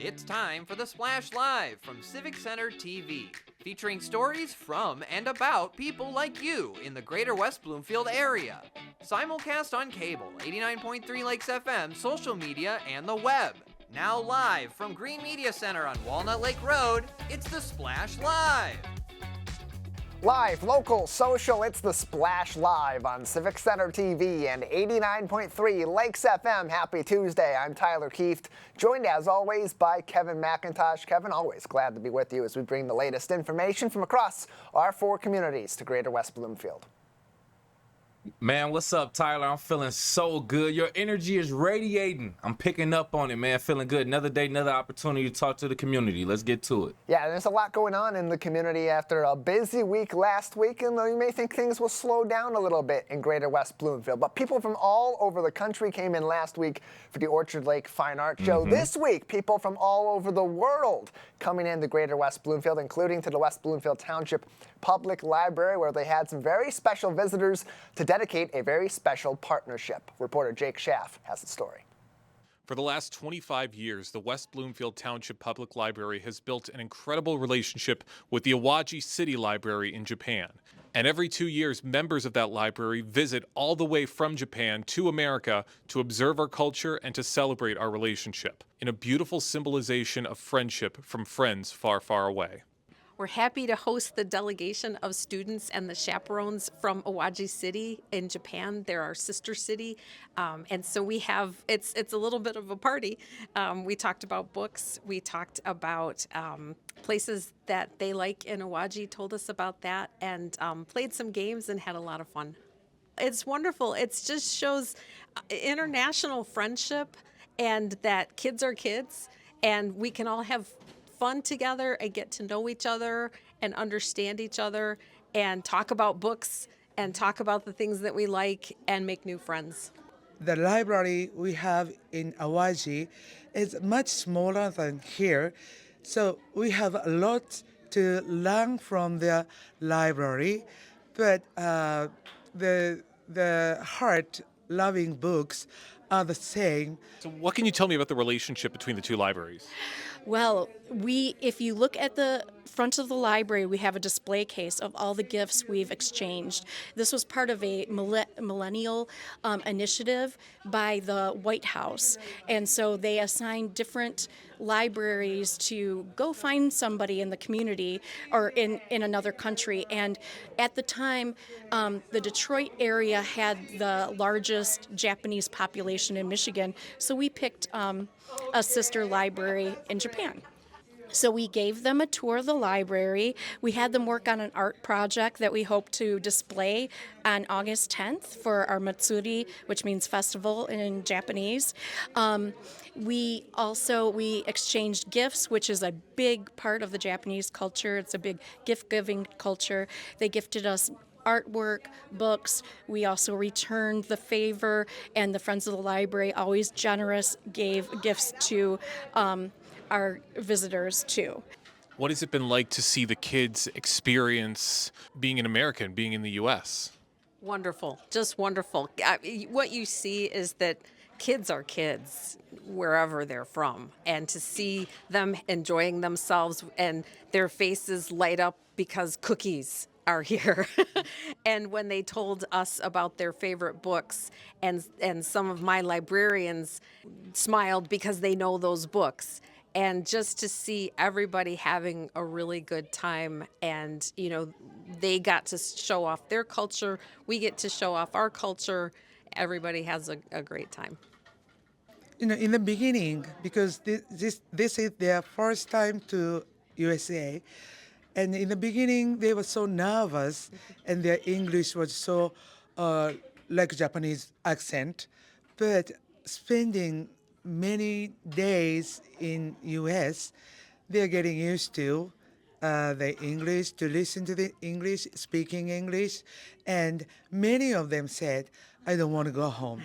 It's time for the Splash Live from Civic Center TV, featuring stories from and about people like you in the greater West Bloomfield area. Simulcast on cable, 89.3 Lakes FM, social media, and the web. Now live from Green Media Center on Walnut Lake Road, it's the Splash Live. Live, local, social, it's the Splash Live on Civic Center TV and 89.3 Lakes FM. Happy Tuesday. I'm Tyler Kieft, joined as always by Kevin McIntosh. Kevin, always glad to be with you as we bring the latest information from across our four communities to Greater West Bloomfield. Man, what's up, Tyler? I'm feeling so good. Your energy is radiating. I'm picking up on it, man. Feeling good. Another day, another opportunity to talk to the community. Let's get to it. Yeah, there's a lot going on in the community after a busy week last week, and you may think things will slow down a little bit in Greater West Bloomfield. But people from all over the country came in last week for the Orchard Lake Fine Art Show. This week, people from all over the world coming into Greater West Bloomfield, including to the West Bloomfield Township Public Library, where they had some very special visitors to dedicate a very special partnership. Reporter Jake Schaff has the story. For the last 25 years, the West Bloomfield Township Public Library has built an incredible relationship with the Awaji City Library in Japan. And every 2 years, members of that library visit all the way from Japan to America to observe our culture and to celebrate our relationship in a beautiful symbolization of friendship from friends far, far away. We're happy to host the delegation of students and the chaperones from Awaji City in Japan. They're our sister city. And so we have, it's a little bit of a party. We talked about books. We talked about places that they like in Awaji, told us about that, and played some games and had a lot of fun. It's wonderful. It just shows international friendship and that kids are kids and we can all have fun together and get to know each other and understand each other and talk about books and talk about the things that we like and make new friends. The library we have in Awaji is much smaller than here, so we have a lot to learn from the library, but the heart loving books are the same. So what can you tell me about the relationship between the two libraries? Well, if you look at the front of the library, we have a display case of all the gifts we've exchanged. This was part of a millennial initiative by the White House. And so they assigned different libraries to go find somebody in the community or in another country. And at the time, the Detroit area had the largest Japanese population in Michigan. So we picked a sister library in Japan. So we gave them a tour of the library. We had them work on an art project that we hope to display on August 10th for our Matsuri, which means festival in Japanese. We exchanged gifts, which is a big part of the Japanese culture. It's a big gift-giving culture. They gifted us artwork, books. We also returned the favor, and the Friends of the Library, always generous, gave gifts to our visitors too. What has it been like to see the kids experience being an American, being in the U.S.? Wonderful, just wonderful. What you see is that kids are kids wherever they're from, and to see them enjoying themselves and their faces light up because cookies are here. And when they told us about their favorite books, and some of my librarians smiled because they know those books. And just to see everybody having a really good time, and they got to show off their culture, we get to show off our culture, everybody has a great time. In the beginning, because this is their first time to USA, and in the beginning they were so nervous, and their English was so like Japanese accent, but spending many days in U.S., they're getting used to the English, to listen to the English, speaking English, and many of them said, I don't want to go home.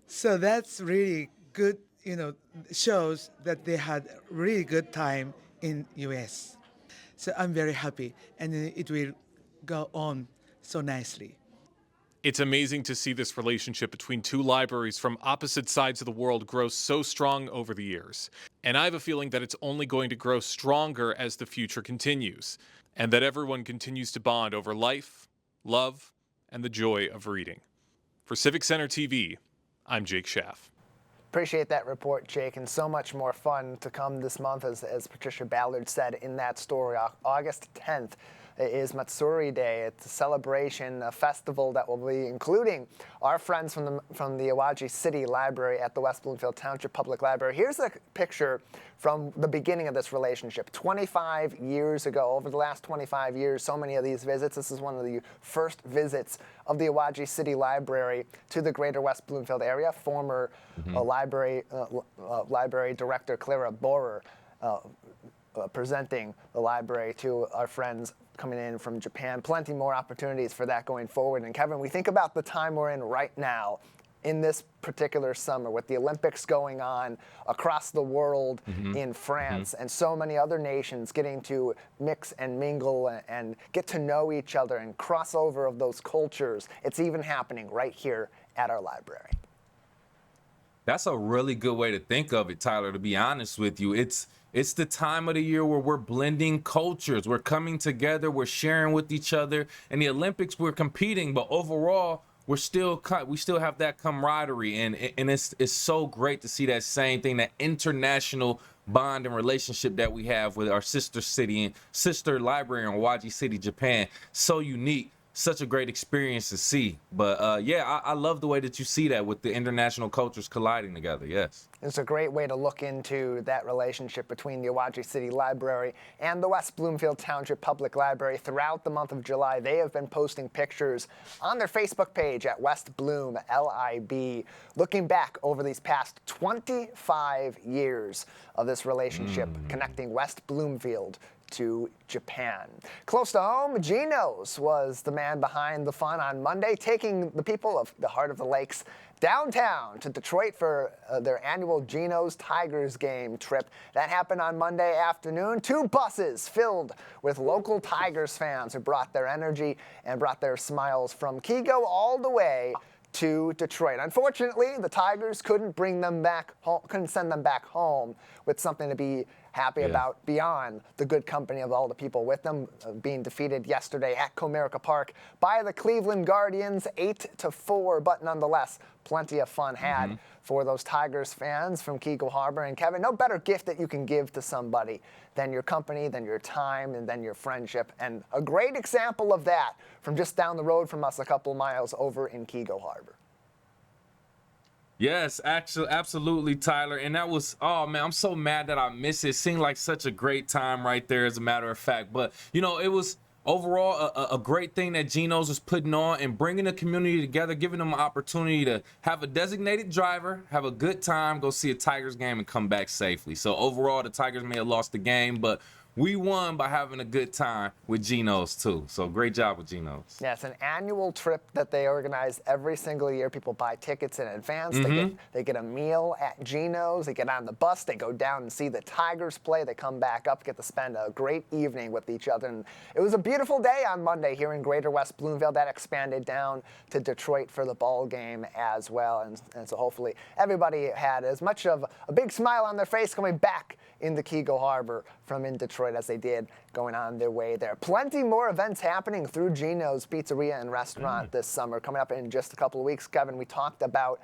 So that's really good, shows that they had really good time in U.S. So I'm very happy, and it will go on so nicely. It's amazing to see this relationship between two libraries from opposite sides of the world grow so strong over the years. And I have a feeling that it's only going to grow stronger as the future continues, and that everyone continues to bond over life, love, and the joy of reading. For Civic Center TV, I'm Jake Schaff. Appreciate that report, Jake, and so much more fun to come this month, as Patricia Ballard said in that story. August 10th is Matsuri Day. It's a celebration, a festival that will be including our friends from the Awaji City Library at the West Bloomfield Township Public Library. Here's a picture from the beginning of this relationship. 25 years ago, over the last 25 years, so many of these visits. This is one of the first visits of the Awaji City Library to the greater West Bloomfield area. Former library director Clara Borer presenting the library to our friends coming in from Japan. Plenty more opportunities for that going forward. And Kevin, we think about the time we're in right now in this particular summer with the Olympics going on across the world in France and so many other nations getting to mix and mingle and get to know each other and crossover of those cultures. It's even happening right here at our library. That's a really good way to think of it, Tyler, to be honest with you. It's the time of the year where we're blending cultures. We're coming together. We're sharing with each other. In the Olympics, we're competing, but overall, we still have that camaraderie. And it's so great to see that same thing, that international bond and relationship that we have with our sister city and sister library in Awaji City, Japan. So unique. Such a great experience to see. But I love the way that you see that with the international cultures colliding together. Yes. It's a great way to look into that relationship between the Awaji City Library and the West Bloomfield Township Public Library. Throughout the month of July, they have been posting pictures on their Facebook page at West Bloom LIB, looking back over these past 25 years of this relationship connecting West Bloomfield to Japan. Close to home, Geno's was the man behind the fun on Monday, taking the people of the Heart of the Lakes downtown to Detroit for their annual Geno's Tigers game trip. That happened on Monday afternoon. 2 buses filled with local Tigers fans who brought their energy and brought their smiles from Keego all the way to Detroit. Unfortunately, the Tigers couldn't send them back home with something to be happy about beyond the good company of all the people with them, being defeated yesterday at Comerica Park by the Cleveland Guardians 8-4, but nonetheless, plenty of fun had for those Tigers fans from Keego Harbor. And Kevin, no better gift that you can give to somebody than your company, than your time, and than your friendship. And a great example of that from just down the road from us, a couple miles over in Keego Harbor. Yes, actually, absolutely, Tyler. And that was, oh man, I'm so mad that I missed it. It seemed like such a great time right there, as a matter of fact. But, you know, it was overall a great thing that Geno's was putting on and bringing the community together, giving them an opportunity to have a designated driver, have a good time, go see a Tigers game and come back safely. So overall, the Tigers may have lost the game, but we won by having a good time with Geno's too. So great job with Geno's. Yeah, it's an annual trip that they organize every single year. People buy tickets in advance. They get a meal at Geno's. They get on the bus. They go down and see the Tigers play. They come back up, get to spend a great evening with each other. And it was a beautiful day on Monday here in Greater West Bloomfield. That expanded down to Detroit for the ball game as well. And so hopefully everybody had as much of a big smile on their face coming back into Keego Harbor from in Detroit as they did going on their way there. Plenty more events happening through Geno's Pizzeria and Restaurant this summer. Coming up in just a couple of weeks, Kevin, we talked about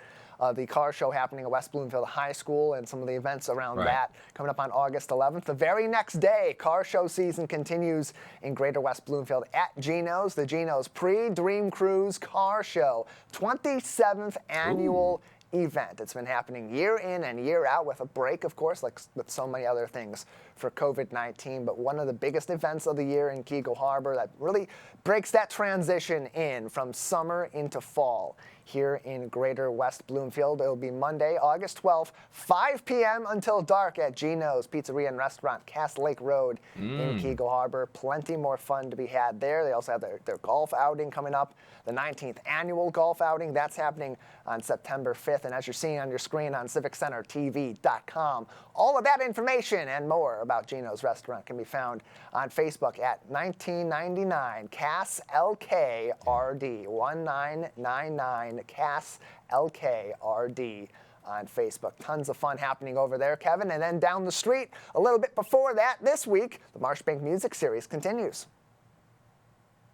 the car show happening at West Bloomfield High School and some of the events around that coming up on August 11th. The very next day, car show season continues in Greater West Bloomfield at Geno's. The Geno's Pre-Dream Cruise Car Show, 27th annual event. It's been happening year in and year out with a break, of course, like with so many other things for COVID-19, but one of the biggest events of the year in Keego Harbor that really breaks that transition in from summer into fall here in Greater West Bloomfield. It'll be Monday, August 12th, 5 p.m. until dark at Gino's Pizzeria and Restaurant, Cass Lake Road in Keego Harbor. Plenty more fun to be had there. They also have their golf outing coming up, the 19th annual golf outing. That's happening on September 5th. And as you're seeing on your screen on CivicCenterTV.com, all of that information and more about Gino's Restaurant can be found on Facebook at 1999 Cass LKRD, 1999 Cass LKRD on Facebook. Tons of fun happening over there, Kevin. And then down the street, a little bit before that, this week, the Marshbank Music Series continues.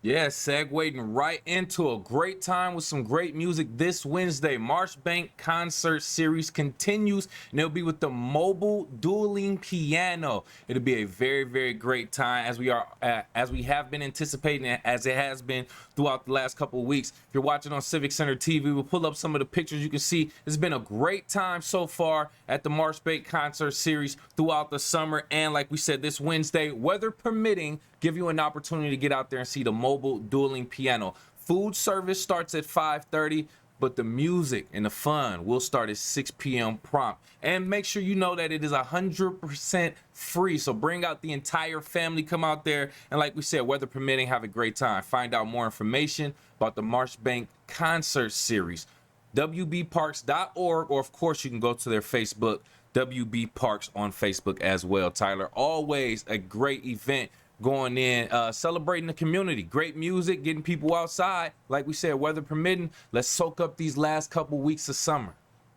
Yeah, segueing right into a great time with some great music this Wednesday. Marshbank Concert Series continues, and it'll be with the mobile dueling piano. It'll be a very, very great time as we have been anticipating, as it has been throughout the last couple of weeks. If you're watching on Civic Center TV, we'll pull up some of the pictures. You can see it's been a great time so far at the Marshbank Concert Series throughout the summer. And like we said, this Wednesday, weather permitting, give you an opportunity to get out there and see the mobile dueling piano. Food service starts at 5:30, but the music and the fun will start at 6 p.m. prompt. And make sure you know that it is 100% free. So bring out the entire family, come out there, and like we said, weather permitting, have a great time. Find out more information about the Marshbank Concert Series, wbparks.org, or of course you can go to their Facebook, WB Parks on Facebook as well. Tyler, always a great event going in, celebrating the community. Great music, getting people outside. Like we said, weather permitting, let's soak up these last couple weeks of summer.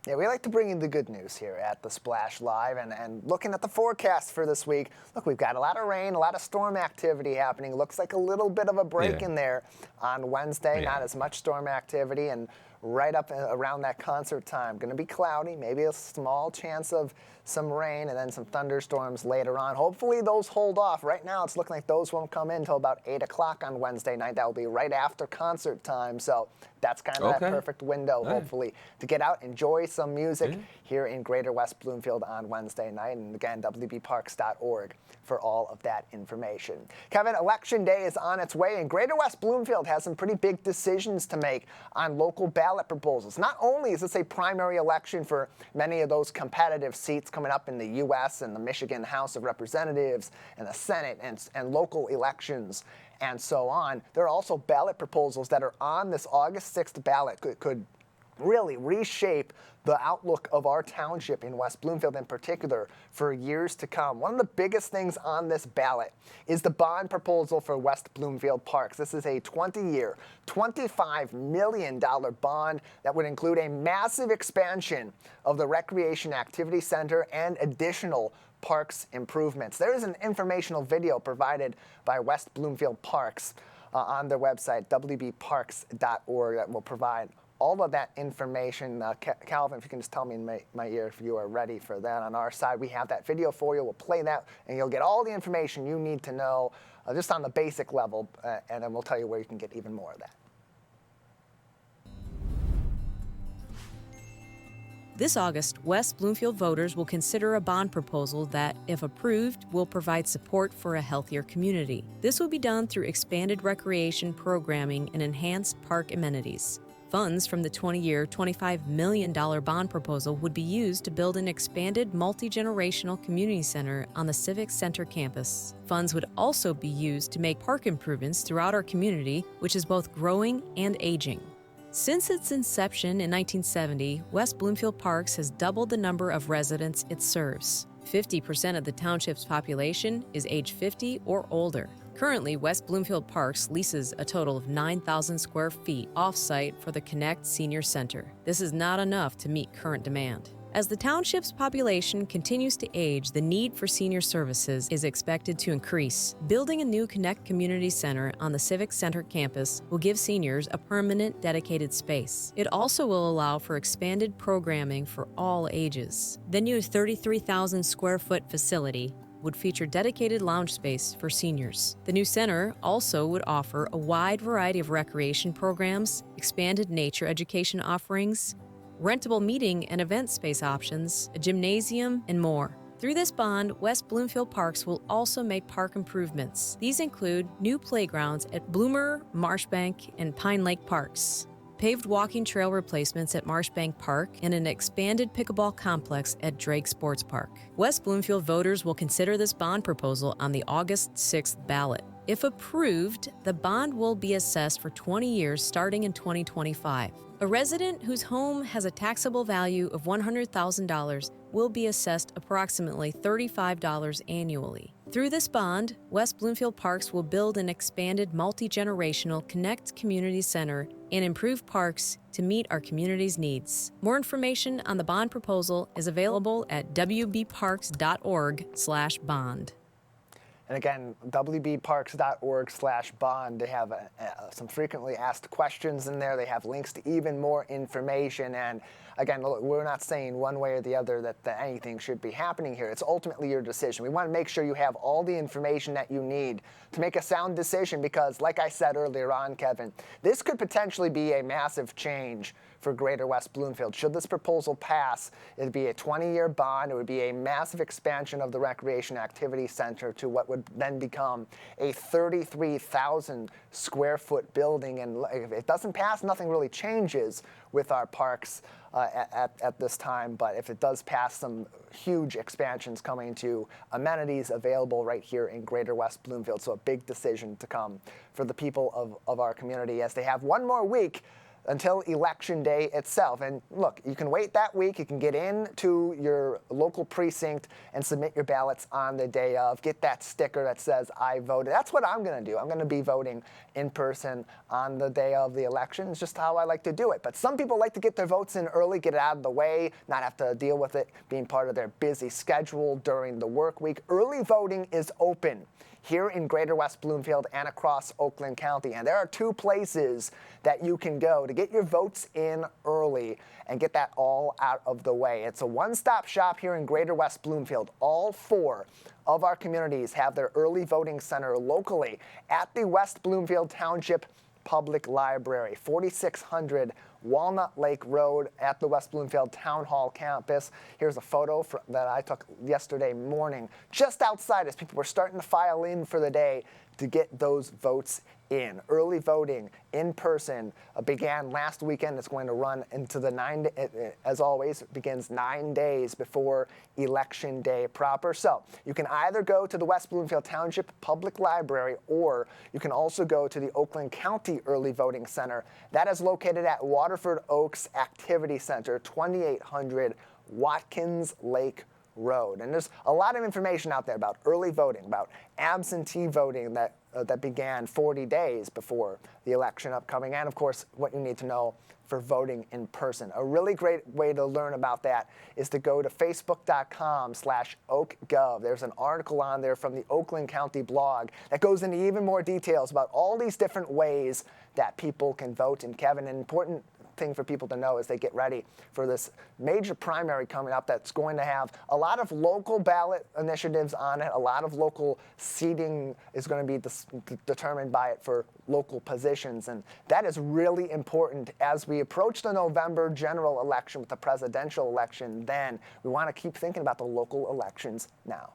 Yeah, we like to bring in the good news here at the Splash Live, and looking at the forecast for this week, look, we've got a lot of rain, a lot of storm activity happening. Looks like a little bit of a break in there on Wednesday, not as much storm activity, and right up around that concert time. Going to be cloudy, maybe a small chance of some rain, and then some thunderstorms later on. Hopefully those hold off. Right now it's looking like those won't come in until about 8 o'clock on Wednesday night. That will be right after concert time, so that's kind of that perfect window, hopefully, to get out, enjoy some music here in Greater West Bloomfield on Wednesday night. And again, wbparks.org for all of that information. Kevin, Election Day is on its way, and Greater West Bloomfield has some pretty big decisions to make on local ballot proposals. Not only is this a primary election for many of those competitive seats coming up in the U.S. and the Michigan House of Representatives and the Senate and local elections and so on, there are also ballot proposals that are on this August 6th ballot could really reshape the outlook of our township in West Bloomfield in particular for years to come. One of the biggest things on this ballot is the bond proposal for West Bloomfield Parks. This is a 20-year, $25 million bond that would include a massive expansion of the Recreation Activity Center and additional parks improvements. There is an informational video provided by West Bloomfield Parks on their website, wbparks.org, that will provide all of that information. Calvin, if you can just tell me in my ear if you are ready for that. On our side, we have that video for you. We'll play that, and you'll get all the information you need to know just on the basic level, and then we'll tell you where you can get even more of that. This August, West Bloomfield voters will consider a bond proposal that, if approved, will provide support for a healthier community. This will be done through expanded recreation programming and enhanced park amenities. Funds from the 20-year, $25 million bond proposal would be used to build an expanded multi-generational community center on the Civic Center campus. Funds would also be used to make park improvements throughout our community, which is both growing and aging. Since its inception in 1970, West Bloomfield Parks has doubled the number of residents it serves. 50% of the township's population is age 50 or older. Currently, West Bloomfield Parks leases a total of 9,000 square feet off-site for the Connect Senior Center. This is not enough to meet current demand. As the township's population continues to age, the need for senior services is expected to increase. Building a new Connect Community Center on the Civic Center campus will give seniors a permanent, dedicated space. It also will allow for expanded programming for all ages. The new 33,000 square foot facility would feature dedicated lounge space for seniors. The new center also would offer a wide variety of recreation programs, expanded nature education offerings, rentable meeting and event space options, a gymnasium, and more. Through this bond, West Bloomfield Parks will also make park improvements. These include new playgrounds at Bloomer, Marshbank, and Pine Lake Parks. paved walking trail replacements at Marshbank Park, and an expanded pickleball complex at Drake Sports Park. West Bloomfield voters will consider this bond proposal on the August 6th ballot. If approved, the bond will be assessed for 20 years starting in 2025. A resident whose home has a taxable value of $100,000 will be assessed approximately $35 annually. Through this bond, West Bloomfield Parks will build an expanded multi-generational Connect Community Center and improve parks to meet our community's needs. More information on the bond proposal is available at wbparks.org/bond. And again, wbparks.org/bond. They have some frequently asked questions in there. They have links to even more information. And again, look, we're not saying one way or the other that anything should be happening here. It's ultimately your decision. We want to make sure you have all the information that you need to make a sound decision because, like I said earlier on, Kevin, this could potentially be a massive change for Greater West Bloomfield. Should this proposal pass, it would be a 20-year bond. It would be a massive expansion of the Recreation Activity Center to what would then become a 33,000 square foot building. And if it doesn't pass, nothing really changes with our parks at this time. But if it does pass, some huge expansions coming to amenities available right here in Greater West Bloomfield. So a big decision to come for the people of our community as they have one more week until Election Day itself. And look, you can wait that week. You can get into your local precinct and submit your ballots on the day of. Get that sticker that says, I voted. That's what I'm going to do. I'm going to be voting in person on the day of the election. It's just how I like to do it. But some people like to get their votes in early, get it out of the way, not have to deal with it being part of their busy schedule during the work week. Early voting is open here in Greater West Bloomfield and across Oakland County. And there are two places that you can go to get your votes in early and get that all out of the way. It's a one-stop shop here in Greater West Bloomfield. All four of our communities have their early voting center locally at the West Bloomfield Township Public Library, 4600 Walnut Lake Road at the West Bloomfield Town Hall campus. Here's a photo that I took yesterday morning, just outside as people were starting to file in for the day to get those votes in. Early voting in person began last weekend. It's going to run into as always, it begins 9 days before Election Day proper. So you can either go to the West Bloomfield Township Public Library or you can also go to the Oakland County Early Voting Center. That is located at Waterford Oaks Activity Center, 2800 Watkins Lake Road. And there's a lot of information out there about early voting, about absentee voting that began 40 days before the election upcoming, and of course what you need to know for voting in person. A really great way to learn about that is to go to facebook.com/oakgov. There's an article on there from the Oakland County blog that goes into even more details about all these different ways that people can vote. And Kevin, an important thing for people to know as they get ready for this major primary coming up that's going to have a lot of local ballot initiatives on it. A lot of local seating is going to be determined by it for local positions. And that is really important as we approach the November general election with the presidential election. Then we want to keep thinking about the local elections now.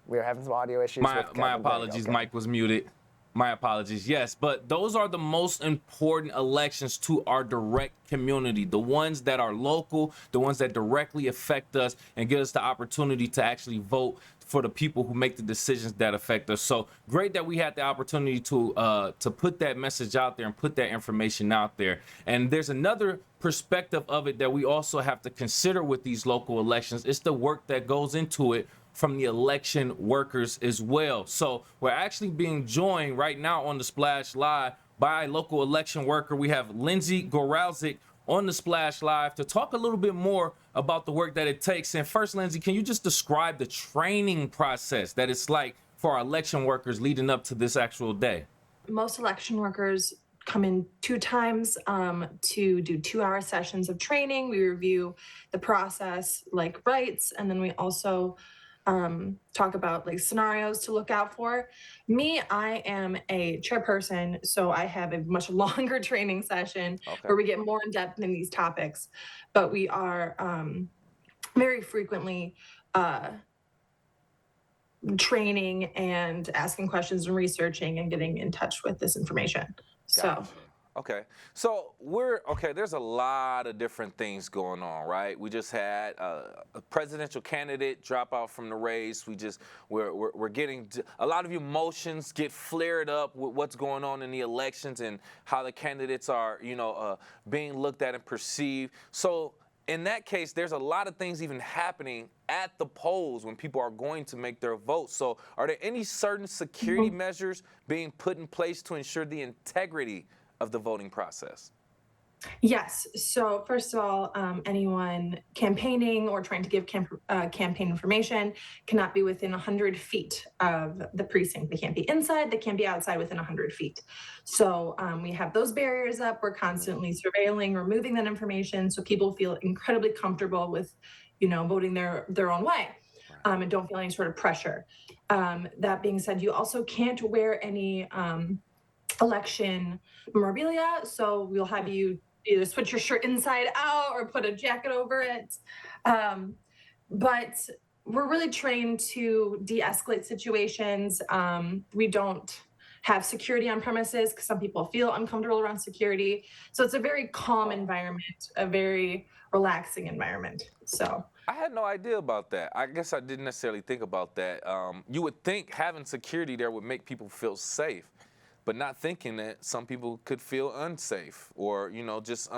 We are having some audio issues. My apologies. Okay. Mike was muted. My apologies. Yes, but those are the most important elections to our direct community, the ones that are local, the ones that directly affect us and give us the opportunity to actually vote for the people who make the decisions that affect us. So great that we had the opportunity to put that message out there and put that information out there. And there's another perspective of it that we also have to consider with these local elections. It's the work that goes into it from the election workers as well. So we're actually being joined right now on the Splash Live by a local election worker. We have Lindsay Goralczyk on the Splash Live to talk a little bit more about the work that it takes. And first, Lindsay, can you just describe the training process that it's like for our election workers leading up to this actual day? Most election workers come in 2 times to do 2-hour sessions of training. We review the process like rights, and then we also talk about like scenarios to look out for. Me, I am a chairperson, so I have a much longer training session where we get more in depth in these topics, but we are very frequently training and asking questions and researching and getting in touch with this information. So. Gotcha. Okay. So there's a lot of different things going on, right? We just had a presidential candidate drop out from the race. We're getting a lot of emotions get flared up with what's going on in the elections and how the candidates are, being looked at and perceived. So in that case, there's a lot of things even happening at the polls when people are going to make their votes. So are there any certain security measures being put in place to ensure the integrity of the voting process? Yes. So first of all, anyone campaigning or trying to give campaign information cannot be within 100 feet of the precinct. They can't be inside, they can't be outside within 100 feet. So we have those barriers up. We're constantly surveilling, removing that information so people feel incredibly comfortable with, voting their own way, and don't feel any sort of pressure. That being said, you also can't wear any election memorabilia. So we'll have you either switch your shirt inside out or put a jacket over it. But we're really trained to de-escalate situations. We don't have security on premises because some people feel uncomfortable around security. So it's a very calm environment, a very relaxing environment. So I had no idea about that. I guess I didn't necessarily think about that. You would think having security there would make people feel safe, but not thinking that some people could feel unsafe or, just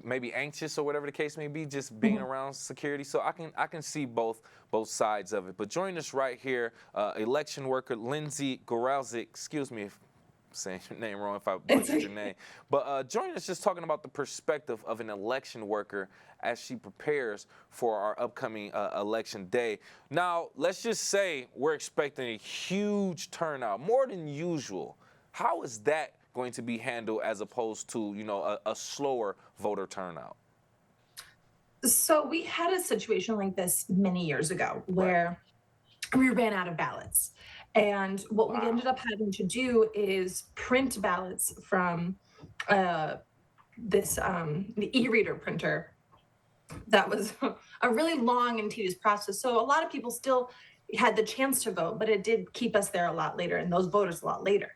maybe anxious or whatever the case may be, just being around security. So I can see both sides of it. But join us right here, election worker Lindsay Goralzik. Excuse me if I'm saying your name wrong, if I butchered your name. But join us just talking about the perspective of an election worker as she prepares for our upcoming election day. Now, let's just say we're expecting a huge turnout, more than usual. How is that going to be handled as opposed to, a slower voter turnout? So we had a situation like this many years ago where we ran out of ballots. And what we ended up having to do is print ballots from the e-reader printer. That was a really long and tedious process. So a lot of people still had the chance to vote, but it did keep us there a lot later and those voters a lot later.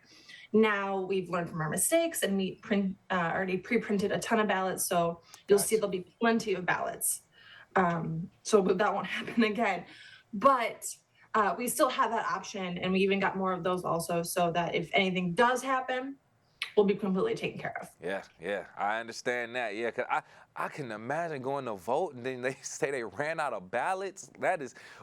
Now we've learned from our mistakes and we already pre-printed a ton of ballots. So you'll see there'll be plenty of ballots. So that won't happen again. But we still have that option, and we even got more of those also, so that if anything does happen, we'll be completely taken care of. Yeah, I understand that. Yeah, because I can imagine going to vote and then they say they ran out of ballots.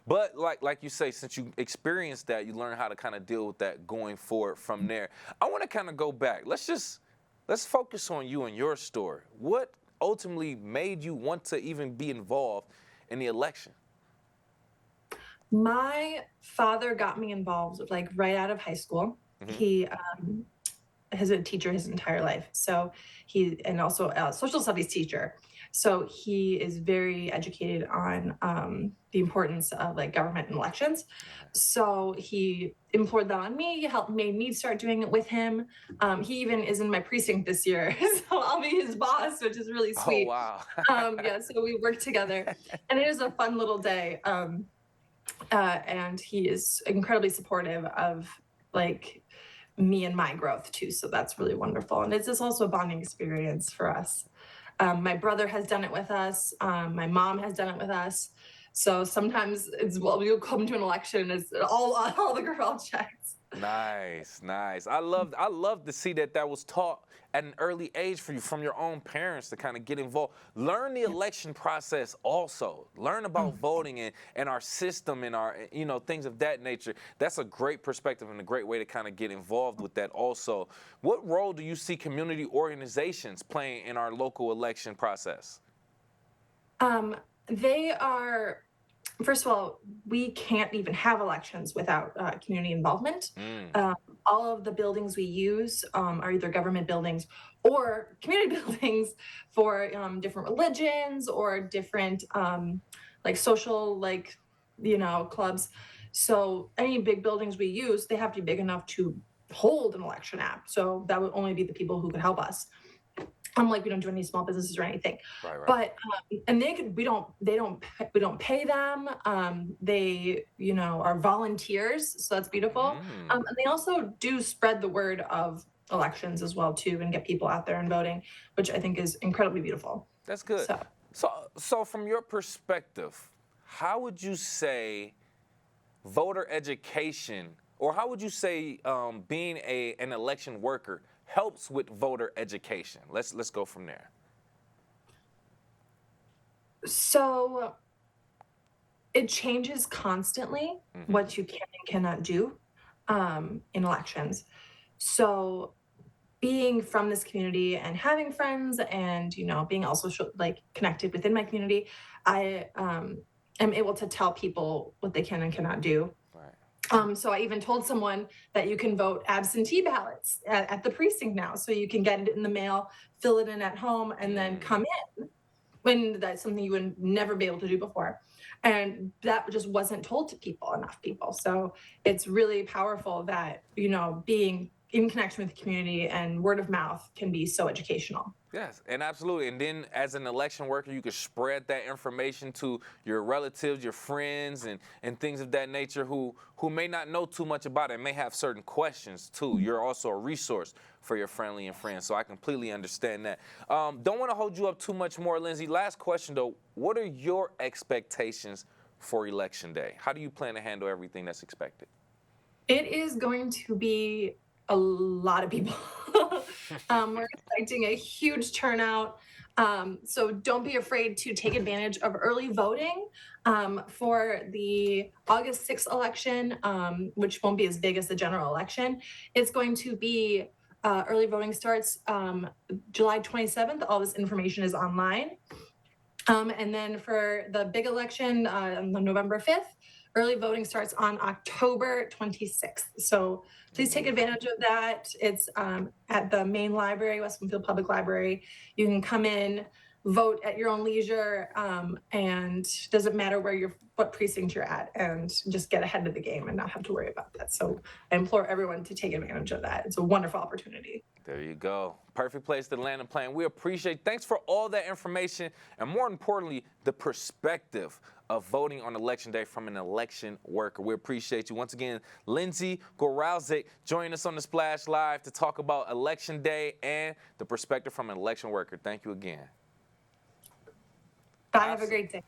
But like you say, since you experienced that, you learn how to kind of deal with that going forward from there. I want to kind of go back. Let's focus on you and your story. What ultimately made you want to even be involved in the election? My father got me involved right out of high school. He has been a teacher his entire life. So and also a social studies teacher. So he is very educated on the importance of government and elections. So he implored that on me, made me start doing it with him. He even is in my precinct this year. So I'll be his boss, which is really sweet. Oh, wow. Yeah, so we work together and it is a fun little day. And he is incredibly supportive of me and my growth too. So that's really wonderful. And it's just also a bonding experience for us. My brother has done it with us. My mom has done it with us. So sometimes we'll come to an election and it's all the girl checks. Nice. I love to see that was taught at an early age for you from your own parents to kind of get involved. Learn the election process also. Learn about voting and our system and our things of that nature. That's a great perspective and a great way to kind of get involved with that also. What role do you see community organizations playing in our local election process? They are. First of all, we can't even have elections without community involvement. All of the buildings we use are either government buildings or community buildings for different religions or different social clubs. So any big buildings we use, they have to be big enough to hold an election at. So that would only be the people who could help us. Like we don't do any small businesses or anything. Right, right. But and we don't pay them. They are volunteers, so that's beautiful. And they also do spread the word of elections as well too, and get people out there and voting, which I think is incredibly beautiful. That's good. So from your perspective, how would you say voter education, or how would you say being an election worker helps with voter education? Let's go from there. So it changes constantly what you can and cannot do in elections. So being from this community and having friends and being also connected within my community, I am able to tell people what they can and cannot do. So I even told someone that you can vote absentee ballots at the precinct now. So you can get it in the mail, fill it in at home, and then come in, when that's something you would never be able to do before. And that just wasn't told to enough people. So it's really powerful that, being in connection with the community and word of mouth can be so educational. Yes, and absolutely. And then as an election worker, you can spread that information to your relatives, your friends, and things of that nature who may not know too much about it, may have certain questions too. You're also a resource for your family and friends. So I completely understand that. Don't want to hold you up too much more, Lindsay. Last question though, what are your expectations for Election Day? How do you plan to handle everything that's expected? It is going to be a lot of people. We're expecting a huge turnout. So don't be afraid to take advantage of early voting for the August 6th election, which won't be as big as the general election. It's going to be early voting starts July 27th. All this information is online. And then for the big election on November 5th, early voting starts on October 26th. So please take advantage of that. It's at the main library, West Bloomfield Public Library. You can come in, vote at your own leisure, and doesn't matter what precinct you're at, and just get ahead of the game and not have to worry about that. So I implore everyone to take advantage of that. It's a wonderful opportunity. There you go. Perfect place to land a plane. We appreciate. Thanks for all that information, and more importantly, the perspective of voting on Election Day from an election worker. We appreciate you. Once again, Lindsay Goralczyk joining us on the Splash Live to talk about Election Day and the perspective from an election worker. Thank you again. Bye. Have a great day.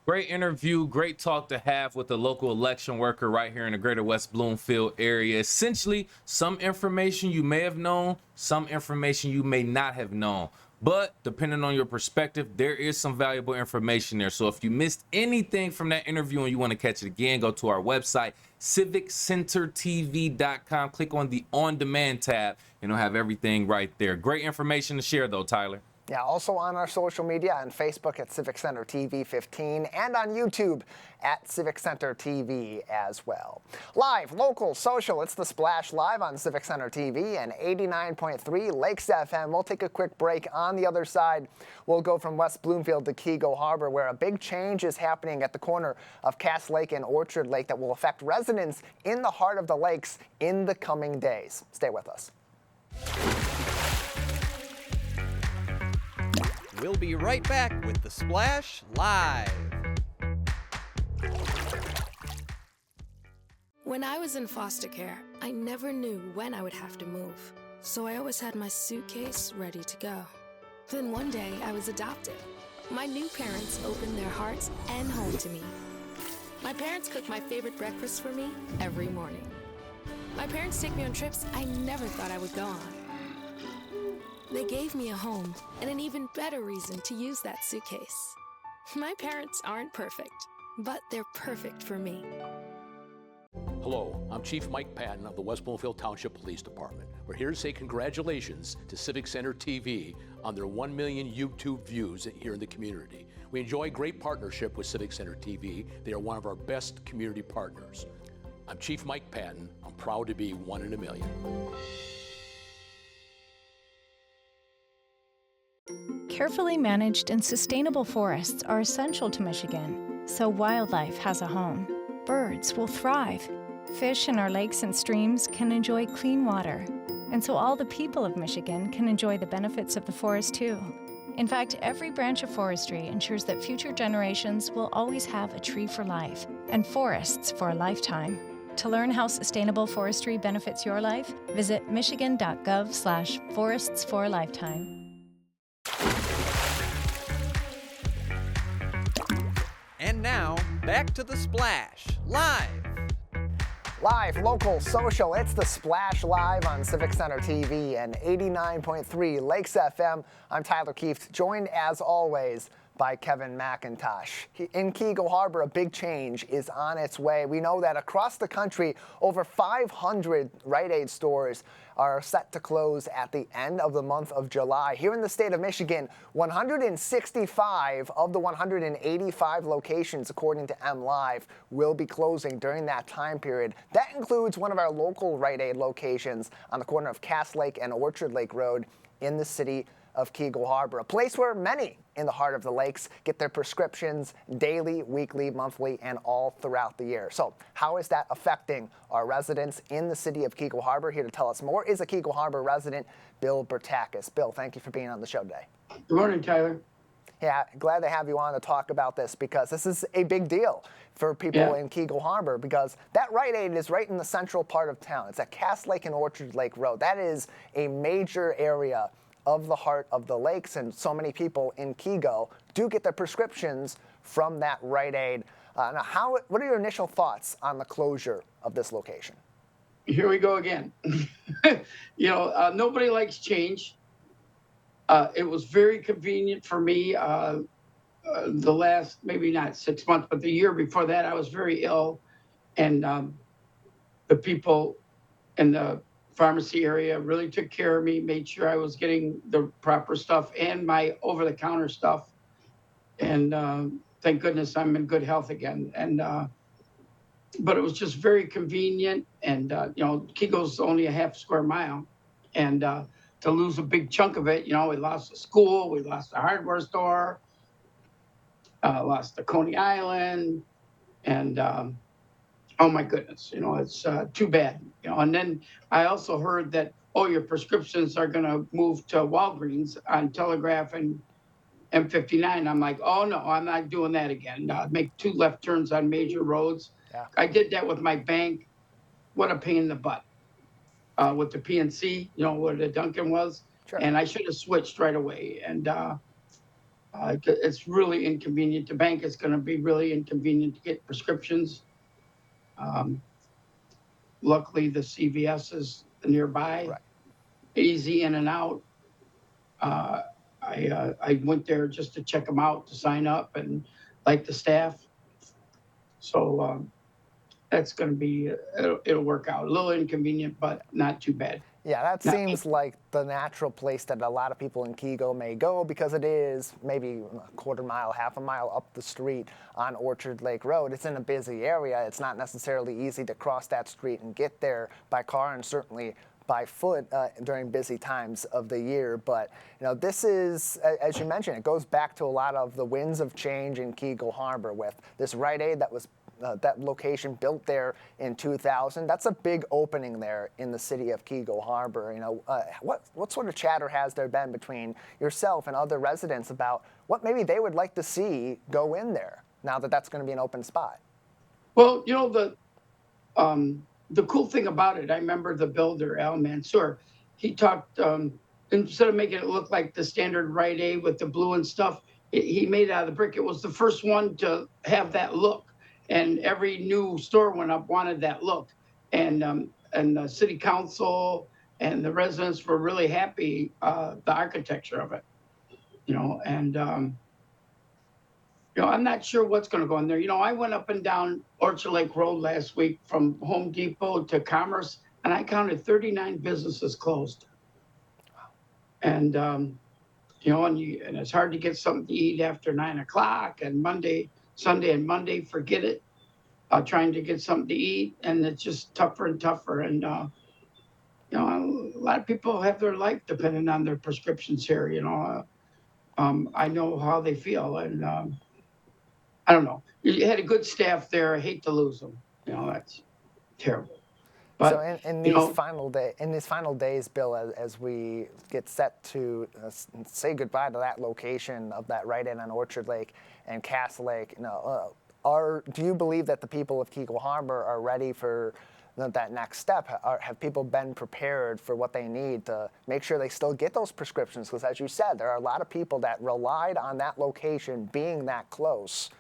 Great interview, great talk to have with a local election worker right here in the greater West Bloomfield area. Essentially, some information you may have known, some information you may not have known. But depending on your perspective, there is some valuable information there. So if you missed anything from that interview and you want to catch it again, go to our website, civiccentertv.com. Click on the On Demand tab, and it'll have everything right there. Great information to share, though, Tyler. Yeah, also on our social media, on Facebook at Civic Center TV 15, and on YouTube at Civic Center TV as well. Live, local, social, it's the Splash Live on Civic Center TV and 89.3 Lakes FM. We'll take a quick break. On the other side, we'll go from West Bloomfield to Keego Harbor, where a big change is happening at the corner of Cass Lake and Orchard Lake that will affect residents in the heart of the lakes in the coming days. Stay with us. We'll be right back with the Splash Live. When I was in foster care, I never knew when I would have to move. So I always had my suitcase ready to go. Then one day I was adopted. My new parents opened their hearts and home to me. My parents cook my favorite breakfast for me every morning. My parents take me on trips I never thought I would go on. They gave me a home and an even better reason to use that suitcase. My parents aren't perfect, but they're perfect for me. Hello, I'm Chief Mike Patton of the West Bloomfield Township Police Department. We're here to say congratulations to Civic Center TV on their 1 million YouTube views here in the community. We enjoy great partnership with Civic Center TV. They are one of our best community partners. I'm Chief Mike Patton. I'm proud to be 1 in a million. Carefully managed and sustainable forests are essential to Michigan, so wildlife has a home. Birds will thrive. Fish in our lakes and streams can enjoy clean water. and so all the people of Michigan can enjoy the benefits of the forest too. In fact, every branch of forestry ensures that future generations will always have a tree for life and forests for a lifetime. To learn how sustainable forestry benefits your life, visit michigan.gov/forests for a lifetime. And now, back to The Splash, live. Live, local, social, it's The Splash Live on Civic Center TV and 89.3 Lakes FM. I'm Tyler Keefe, joined as always by Kevin McIntosh. In Keego Harbor, a big change is on its way. We know that across the country, over 500 Rite Aid stores are set to close at the end of the month of July. Here in the state of Michigan, 165 of the 185 locations, according to MLive, will be closing during that time period. That includes one of our local Rite Aid locations on the corner of Cass Lake and Orchard Lake Road in the city of Keego Harbor, a place where many in the heart of the lakes get their prescriptions daily, weekly, monthly, and all throughout the year. So how is that affecting our residents in the city of Keego Harbor? Here to tell us more is a Keego Harbor resident, Bill Bertakis. Bill, thank you for being on the show today. Good morning, Tyler. Yeah, glad to have you on to talk about this because this is a big deal for people in Keego Harbor because that Rite Aid is right in the central part of town. It's at Cass Lake and Orchard Lake Road. That is a major area of the heart of the lakes, and so many people in Keego do get their prescriptions from that Rite Aid. Now, what are your initial thoughts on the closure of this location? Here we go again. Nobody likes change. It was very convenient for me. The last, maybe not 6 months, but the year before that, I was very ill, and the people in the pharmacy area really took care of me, made sure I was getting the proper stuff and my over-the-counter stuff. And thank goodness I'm in good health again. And but it was just very convenient. And Keego's only a half square mile, and to lose a big chunk of it, we lost the school, we lost the hardware store, lost the Coney Island, and oh my goodness, it's too bad. And then I also heard that, your prescriptions are going to move to Walgreens on Telegraph and M59. I'm like, oh no, I'm not doing that again. Make 2 left turns on major roads. Yeah. I did that with my bank. What a pain in the butt. With the PNC, where the Dunkin' was. Sure. And I should have switched right away. And it's really inconvenient. The bank is going to be really inconvenient to get prescriptions. Luckily, the CVS is nearby, right. Easy in and out. I went there just to check them out, to sign up, and like the staff. So that's going to be, it'll work out. A little inconvenient, but not too bad. Yeah, that seems like the natural place that a lot of people in Keego may go because it is maybe a quarter mile, half a mile up the street on Orchard Lake Road. It's in a busy area. It's not necessarily easy to cross that street and get there by car and certainly by foot during busy times of the year. But, this is, as you mentioned, it goes back to a lot of the winds of change in Keego Harbor with this Rite Aid that was that location built there in 2000. That's a big opening there in the city of Keego Harbor. What sort of chatter has there been between yourself and other residents about what maybe they would like to see go in there now that that's going to be an open spot? Well, the cool thing about it, I remember the builder, Al Mansour, he talked, instead of making it look like the standard Rite Aid with the blue and stuff, he made it out of the brick. It was the first one to have that look. And every new store went up wanted that look, and the city council and the residents were really happy the architecture of it, And I'm not sure what's going to go in there. I went up and down Orchard Lake Road last week from Home Depot to Commerce, and I counted 39 businesses closed. And and it's hard to get something to eat after 9 o'clock, and Sunday and Monday, forget it. Trying to get something to eat, and it's just tougher and tougher. And a lot of people have their life depending on their prescriptions here. I know how they feel, and I don't know. You had a good staff there. I hate to lose them. That's terrible. But so in you these know, final days, Bill, as we get set to say goodbye to that location of that Rite Aid on Orchard Lake and Cass Lake, do you believe that the people of Keego Harbor are ready for that next step? Have people been prepared for what they need to make sure they still get those prescriptions? Because as you said, there are a lot of people that relied on that location being that close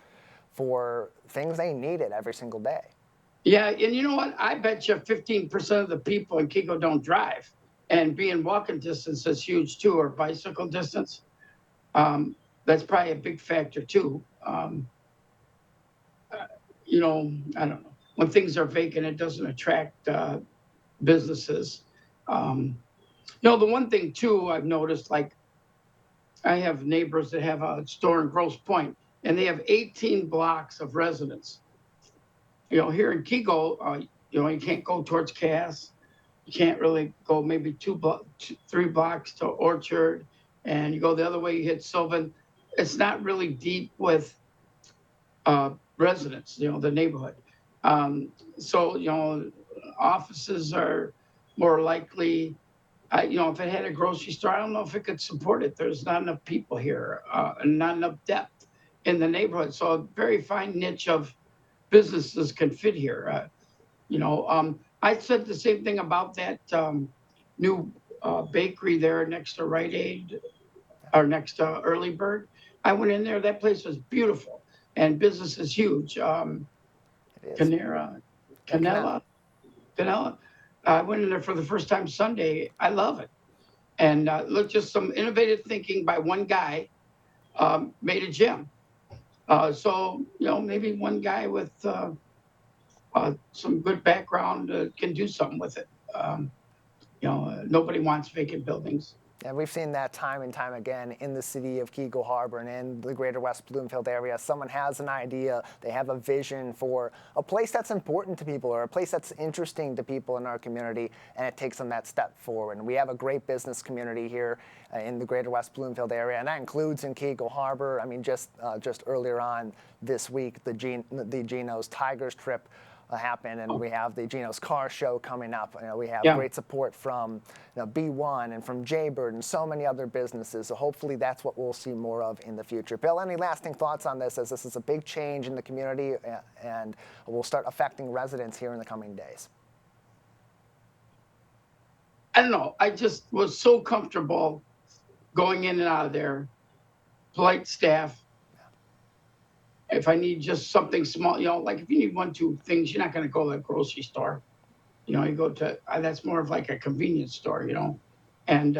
for things they needed every single day. yeah, and you know what? I bet you 15% of the people in Keego don't drive, and being walking distance is huge too, or bicycle distance. That's probably a big factor too. You know, I don't know. When things are vacant, it doesn't attract businesses. You know, the one thing too I've noticed, like I have neighbors that have a store in Grosse Pointe, and they have 18 blocks of residents. You know, here in Keego, you know, you can't go towards Cass. You can't really go maybe 3 blocks to Orchard, and you go the other way, you hit Sylvan. It's not really deep with residents, you know, the neighborhood. So, you know, offices are more likely, you know, if it had a grocery store, I don't know if it could support it. There's not enough people here and not enough depth in the neighborhood. So a very fine niche of businesses can fit here. You know, I said the same thing about that new bakery there next to Rite Aid or next to Early Bird. I went in there, that place was beautiful and business is huge. Canela. I went in there for the first time Sunday. I love it. And look, just some innovative thinking by one guy made a gym. So, you know, maybe one guy with some good background can do something with it. You know, nobody wants vacant buildings. And we've seen that time and time again in the city of Keego Harbor and in the greater West Bloomfield area. Someone has an idea, they have a vision for a place that's important to people or a place that's interesting to people in our community, and it takes them that step forward. And we have a great business community here in the greater West Bloomfield area, and that includes in Keego Harbor. I mean, just earlier on this week, the Geno's Tigers trip happen, and we have the Geno's Car Show coming up. You know, we have great support from B1 and from Jaybird and so many other businesses. So hopefully that's what we'll see more of in the future. Bill, any lasting thoughts on this, as this is a big change in the community and will start affecting residents here in the coming days? I don't know. I just was so comfortable going in and out of there. Polite staff. If I need just something small, you know, like if you need 1-2 things, you're not going to go to the grocery store. You know, you go to, that's more of like a convenience store, you know. And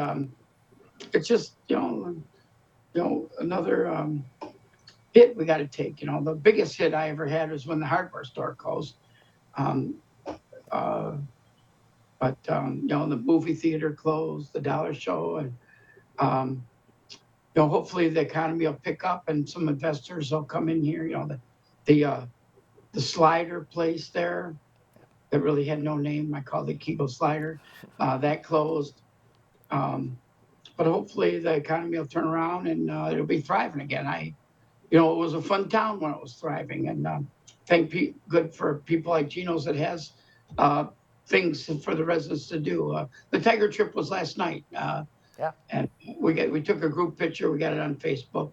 it's just, you know, another hit we got to take. You know, the biggest hit I ever had was when the hardware store closed. But, you know, the movie theater closed, the dollar show, and, you know, hopefully the economy will pick up and some investors will come in here. You know, the slider place there that really had no name, I called it Keego Slider, that closed. But hopefully the economy will turn around and it'll be thriving again. You know, it was a fun town when it was thriving, and good for people like Geno's that has things for the residents to do. The Tiger trip was last night. Yeah. And we took a group picture. We got it on Facebook.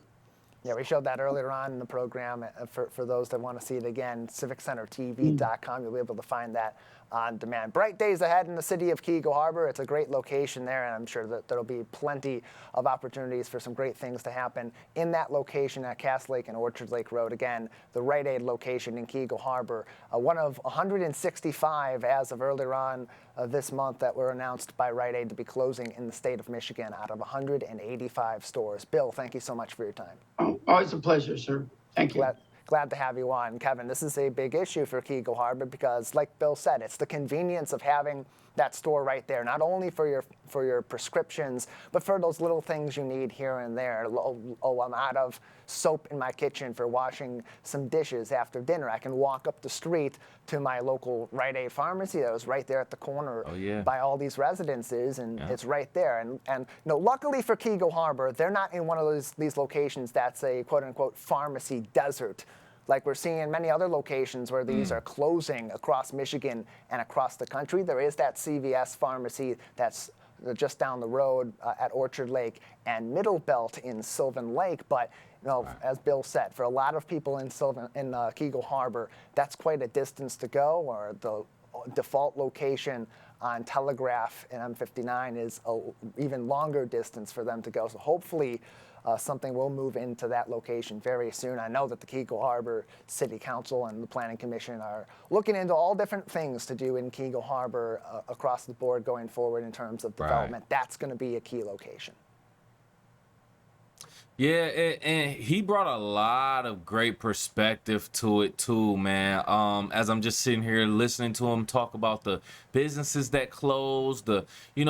Yeah, we showed that earlier on in the program. For those that want to see it again, civiccentertv.com. You'll be able to find that on demand. Bright days ahead in the city of Keego Harbor. It's a great location there, and I'm sure that there'll be plenty of opportunities for some great things to happen in that location at Cass Lake and Orchard Lake Road. Again, the Rite Aid location in Keego Harbor, one of 165 as of earlier on this month that were announced by Rite Aid to be closing in the state of Michigan out of 185 stores. Bill, thank you so much for your time. Oh, always a pleasure, sir. Thank you. Glad to have you on. Kevin, this is a big issue for Keego Harbor because, like Bill said, it's the convenience of having that store right there, not only for your prescriptions, but for those little things you need here and there. Oh, I'm out of soap in my kitchen for washing some dishes after dinner. I can walk up the street to my local Rite Aid pharmacy that was right there at the corner by all these residences, and it's right there. And you know, luckily for Keego Harbor, they're not in one of these locations that's a quote-unquote pharmacy desert like we're seeing in many other locations where these are closing across Michigan and across the country, there is that CVS pharmacy that's just down the road at Orchard Lake and Middle Belt in Sylvan Lake. But as Bill said, for a lot of people in Keego Harbor, that's quite a distance to go, or the default location on Telegraph and M59 is an even longer distance for them to go. So hopefully something will move into that location very soon. I know that the Keego Harbor City Council and the Planning Commission are looking into all different things to do in Keego Harbor across the board going forward in terms of development. That's going to be a key location. Yeah, and he brought a lot of great perspective to it too, man. As I'm just sitting here listening to him talk about the businesses that closed,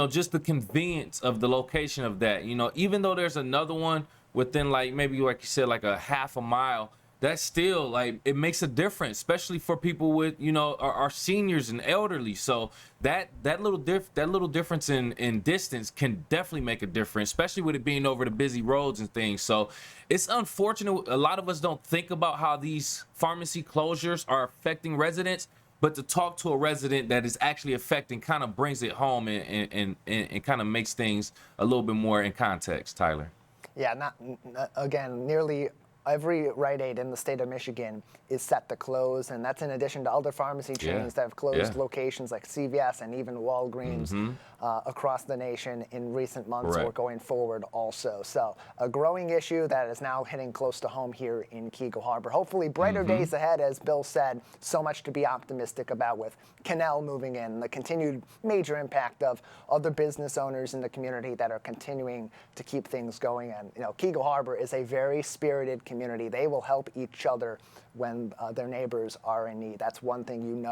just the convenience of the location of that. Even though there's another one within maybe like you said, like a half a mile, that's still it makes a difference, especially for people with our seniors and elderly. So that little difference in distance can definitely make a difference, especially with it being over the busy roads and things. So it's unfortunate a lot of us don't think about how these pharmacy closures are affecting residents, but to talk to a resident that is actually affecting kind of brings it home and kind of makes things a little bit more in context. Tyler. Yeah, again, nearly every Rite Aid in the state of Michigan is set to close, and that's in addition to other pharmacy chains that have closed locations like CVS and even Walgreens across the nation in recent months or going forward also. So a growing issue that is now hitting close to home here in Keego Harbor. Hopefully brighter days ahead, as Bill said. So much to be optimistic about with Canal moving in, the continued major impact of other business owners in the community that are continuing to keep things going. And Keego Harbor is a very spirited community. They will help each other when their neighbors are in need. That's one thing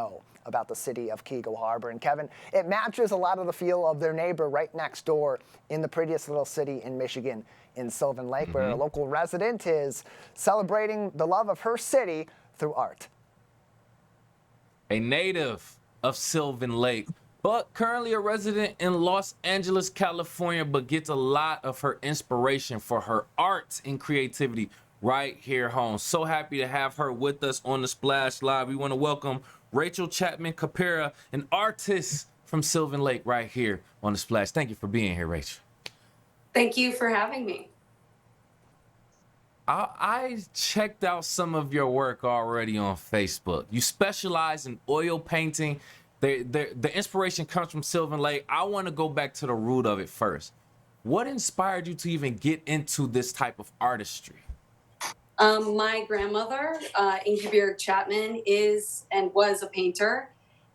about the city of Keego Harbor. And Kevin, it matches a lot of the feel of their neighbor right next door in the prettiest little city in Michigan, in Sylvan Lake, where a local resident is celebrating the love of her city through art. A native of Sylvan Lake, but currently a resident in Los Angeles, California, but gets a lot of her inspiration for her art and creativity right here home. So happy to have her with us on the Splash Live. We want to welcome Rachel Chapman Capera, an artist from Sylvan Lake, right here on the Splash. Thank you for being here, Rachel. Thank you for having me. I checked out some of your work already on Facebook. You specialize in oil painting. The inspiration comes from Sylvan Lake. I want to go back to the root of it first. What inspired you to even get into this type of artistry? My grandmother, Ingeborg Chapman, is and was a painter.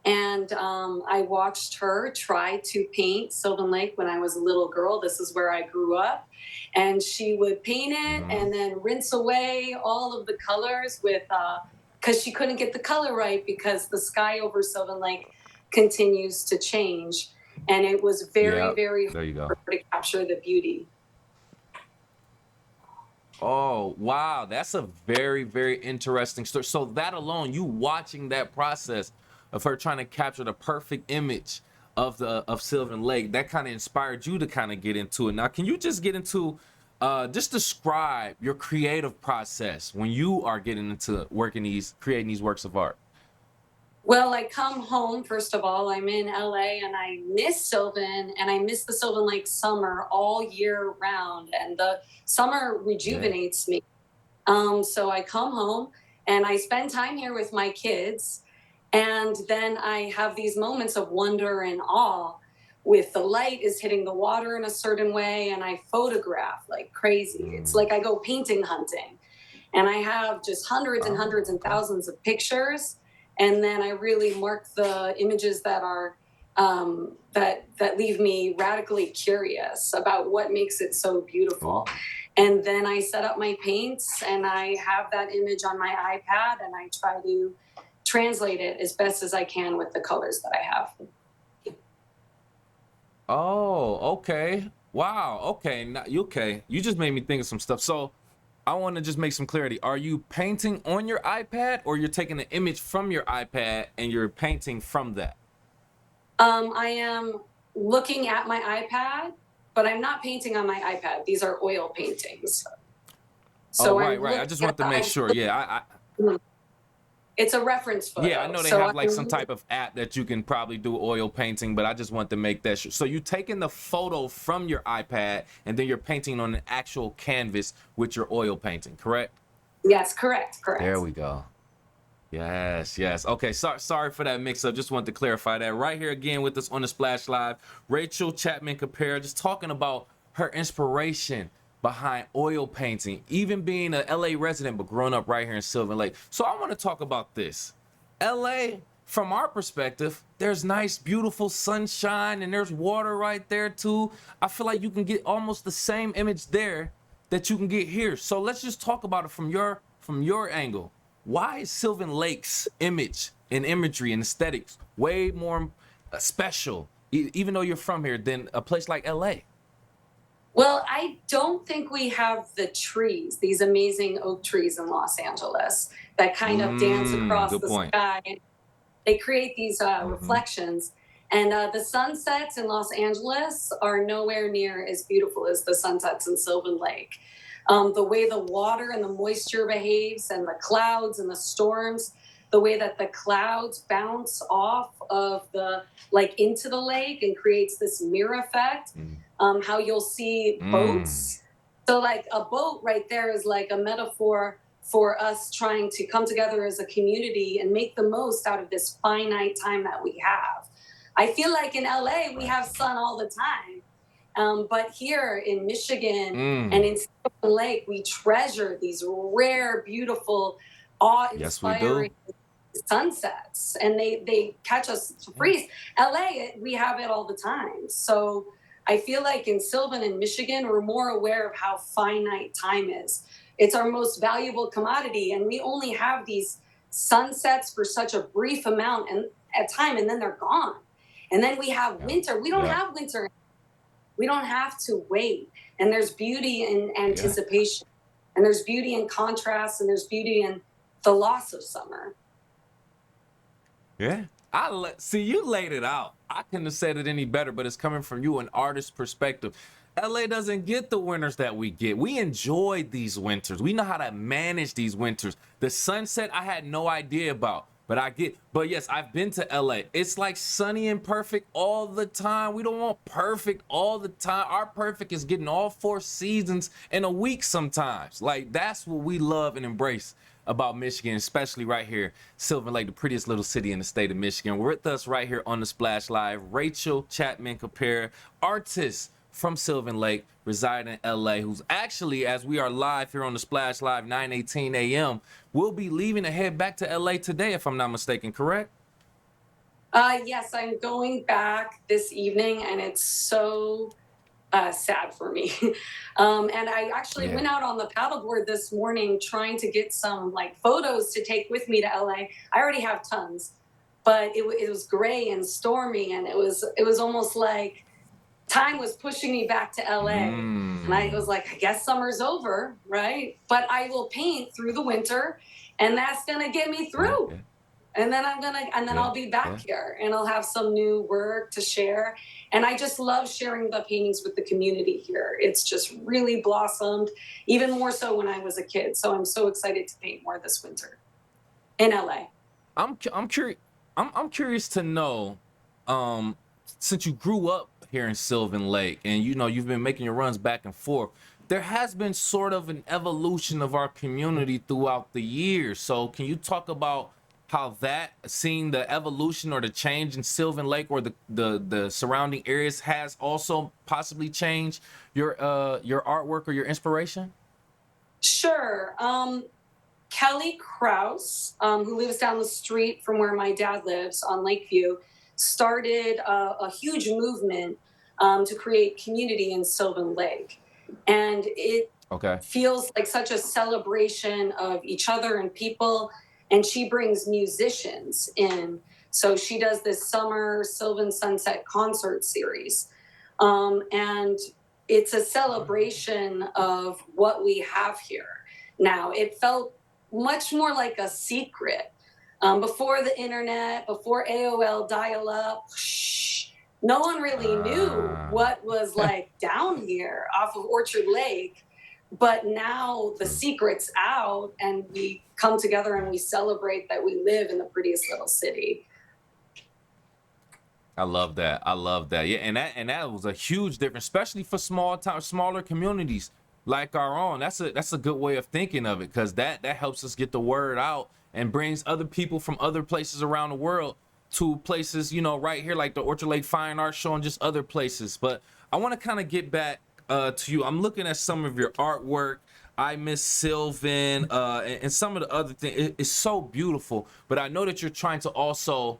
And I watched her try to paint Sylvan Lake when I was a little girl. This is where I grew up. And she would paint it and then rinse away all of the colors because she couldn't get the color right because the sky over Sylvan Lake continues to change. And it was very hard to capture the beauty. Oh, wow. That's a very, very interesting story. So that alone, you watching that process of her trying to capture the perfect image of Sylvan Lake, that kind of inspired you to kind of get into it. Now, can you just get into, just describe your creative process when you are getting into creating these works of art? Well, I come home, first of all, I'm in LA and I miss Sylvan and I miss the Sylvan Lake summer all year round. And the summer rejuvenates me. So I come home and I spend time here with my kids. And then I have these moments of wonder and awe with the light is hitting the water in a certain way. And I photograph like crazy. It's like I go painting hunting and I have just hundreds and hundreds and thousands of pictures. And then I really mark the images that are that leave me radically curious about what makes it so beautiful. And then I set up my paints and I have that image on my iPad and I try to translate it as best as I can with the colors that I have. Oh, okay. Wow. Okay. Now, you just made me think of some stuff. So I want to just make some clarity. Are you painting on your iPad or you're taking an image from your iPad and you're painting from that? I am looking at my iPad, but I'm not painting on my iPad. These are oil paintings. So right. I just want to make sure. Yeah, It's a reference photo. Yeah, I know they have like some type of app that you can probably do oil painting, but I just want to make that sure. So you're taking the photo from your iPad and then you're painting on an actual canvas with your oil painting, correct? Yes, correct. There we go. Yes. Okay, sorry for that mix-up. Just wanted to clarify that. Right here again with us on the Splash Live, Rachel Chapman-Capera, just talking about her inspiration behind oil painting, even being a LA resident, but growing up right here in Sylvan Lake. So I want to talk about this. LA, from our perspective, there's nice, beautiful sunshine and there's water right there too. I feel like you can get almost the same image there that you can get here. So let's just talk about it from your angle. Why is Sylvan Lake's image and imagery and aesthetics way more special, even though you're from here, than a place like LA? Well, I don't think we have the trees, these amazing oak trees in Los Angeles that kind of dance across the sky. They create these reflections. And the sunsets in Los Angeles are nowhere near as beautiful as the sunsets in Sylvan Lake. The way the water and the moisture behaves and the clouds and the storms, the way that the clouds bounce off of into the lake and creates this mirror effect. How you'll see boats. So like a boat right there is like a metaphor for us trying to come together as a community and make the most out of this finite time that we have. I feel like in LA, we have sun all the time. But here in Michigan and in Sylvan Lake, we treasure these rare, beautiful, awe-inspiring sunsets. And they catch us to freeze. LA, we have it all the time. So I feel like in Sylvan and Michigan, we're more aware of how finite time is. It's our most valuable commodity, and we only have these sunsets for such a brief amount at time, and then they're gone. And then we have winter. We don't have winter. We don't have to wait. And there's beauty in anticipation, and there's beauty in contrast, and there's beauty in the loss of summer. Yeah. See, you laid it out. I couldn't have said it any better, but it's coming from you, an artist's perspective. LA doesn't get the winters that we get. We enjoy these winters. We know how to manage these winters. The sunset, I had no idea about, but yes, I've been to LA. It's like sunny and perfect all the time. We don't want perfect all the time. Our perfect is getting all 4 seasons in a week sometimes. Like, that's what we love and embrace about Michigan, especially right here, Sylvan Lake, the prettiest little city in the state of Michigan. We're with us right here on the Splash Live, Rachel Chapman-Capera, artist from Sylvan Lake, residing in LA, who's actually, as we are live here on the Splash Live, 9:18 a.m., will be leaving to head back to LA today, if I'm not mistaken, correct? Yes, I'm going back this evening, and it's so sad for me. And I actually went out on the paddleboard this morning trying to get some photos to take with me to LA. I already have tons, but it was gray and stormy, and it was almost like time was pushing me back to LA. And I was like, I guess summer's over, right? But I will paint through the winter, and that's gonna get me through. And then I'll be back here, and I'll have some new work to share. And I just love sharing the paintings with the community here. It's just really blossomed, even more so when I was a kid. So I'm so excited to paint more this winter in LA. I'm curious to know, since you grew up here in Sylvan Lake, and you've been making your runs back and forth, there has been sort of an evolution of our community throughout the years. So can you talk about how seeing the evolution or the change in Sylvan Lake or the surrounding areas has also possibly changed your artwork or your inspiration? Sure. Kelly Krause, who lives down the street from where my dad lives on Lakeview, started a huge movement to create community in Sylvan Lake. And it feels like such a celebration of each other and people. And she brings musicians in. So she does this summer Sylvan Sunset concert series. And it's a celebration of what we have here. Now, it felt much more like a secret. Before the internet, before AOL dial-up, no one really knew what was down here off of Orchard Lake. but now the secret's out and we come together and we celebrate that we live in the prettiest little city. I love that. I love that. Yeah, and that was a huge difference, especially for smaller communities like our own. That's a good way of thinking of it, because that helps us get the word out and brings other people from other places around the world to places, you know, right here, like the Orchard Lake Fine Arts Show and just other places. But I want to kind of get back to you. I'm looking at some of your artwork. I miss Sylvan and some of the other things. It's so beautiful, but I know that you're trying to also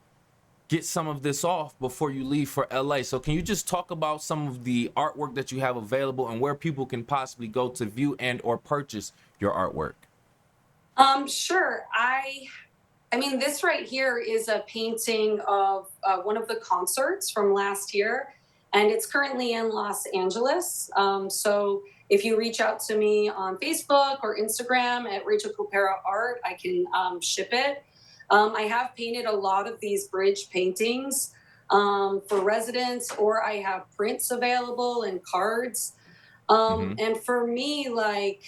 get some of this off before you leave for LA. So can you just talk about some of the artwork that you have available and where people can possibly go to view and or purchase your artwork? Sure. I mean, this right here is a painting of one of the concerts from last year, and it's currently in Los Angeles. So if you reach out to me on Facebook or Instagram at Rachel Copera Art, I can ship it. I have painted a lot of these bridge paintings for residents, or I have prints available and cards. And for me, like,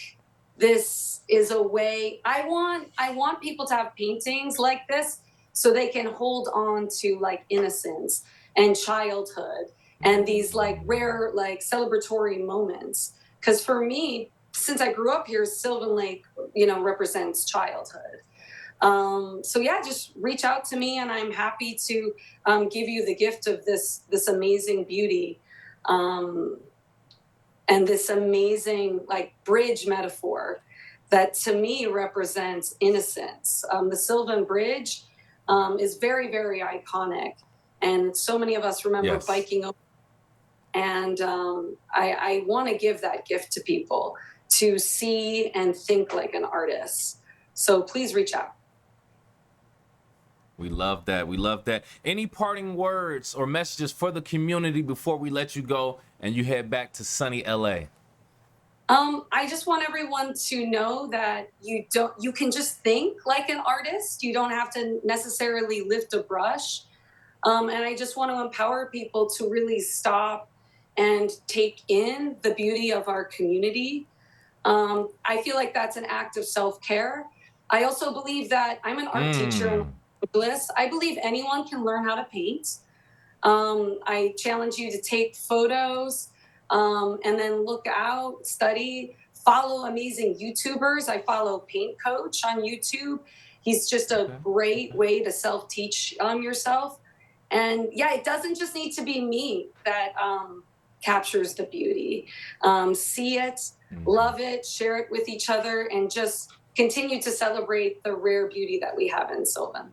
this is a way I want people to have paintings like this so they can hold on to like innocence and childhood and these like rare like celebratory moments. Because for me, since I grew up here, Sylvan Lake, you know, represents childhood. So yeah, just reach out to me and I'm happy to give you the gift of this amazing beauty. And this amazing like bridge metaphor that to me represents innocence. The Sylvan Bridge is very, very iconic. And so many of us remember biking over. And I want to give that gift to people to see and think like an artist. So please reach out. We love that. We love that. Any parting words or messages for the community before we let you go and you head back to sunny LA? I just want everyone to know that you can just think like an artist. You don't have to necessarily lift a brush. And I just want to empower people to really stop and take in the beauty of our community. I feel like that's an act of self-care. I also believe that I'm an art teacher. I believe anyone can learn how to paint. I challenge you to take photos and then look out, study, follow amazing YouTubers. I follow Paint Coach on YouTube. He's just a great way to self-teach yourself. And yeah, it doesn't just need to be me that captures the beauty. See it, love it, share it with each other, and just continue to celebrate the rare beauty that we have in Sylvan.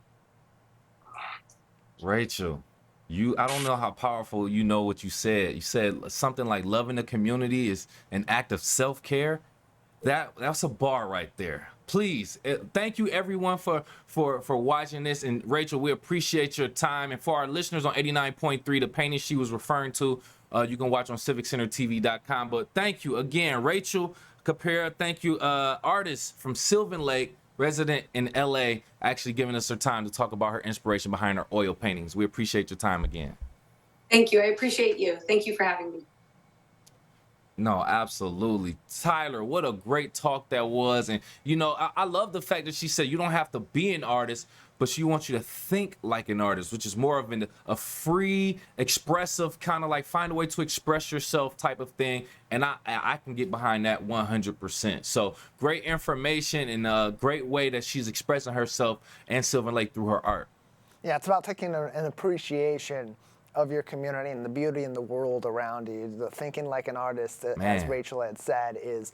Rachel, I don't know how powerful you know what you said. You said something like loving the community is an act of self-care. That's a bar right there. Please, thank you everyone for watching this. And Rachel, we appreciate your time. And for our listeners on 89.3, the painting she was referring to, you can watch on civiccentertv.com. But thank you again, Rachel Copera. Thank you, artist from Sylvan Lake, resident in LA, actually giving us her time to talk about her inspiration behind her oil paintings. We appreciate your time again. Thank you. I appreciate you. Thank you for having me. No, absolutely. Tyler, what a great talk that was. And, you know, I love the fact that she said you don't have to be an artist, but she wants you to think like an artist, which is more of a free, expressive, kind of like find a way to express yourself type of thing. And I can get behind that 100%. So great information and a great way that she's expressing herself and Sylvan Lake through her art. Yeah, it's about taking an appreciation of your community and the beauty in the world around you. The thinking like an artist, as Rachel had said, is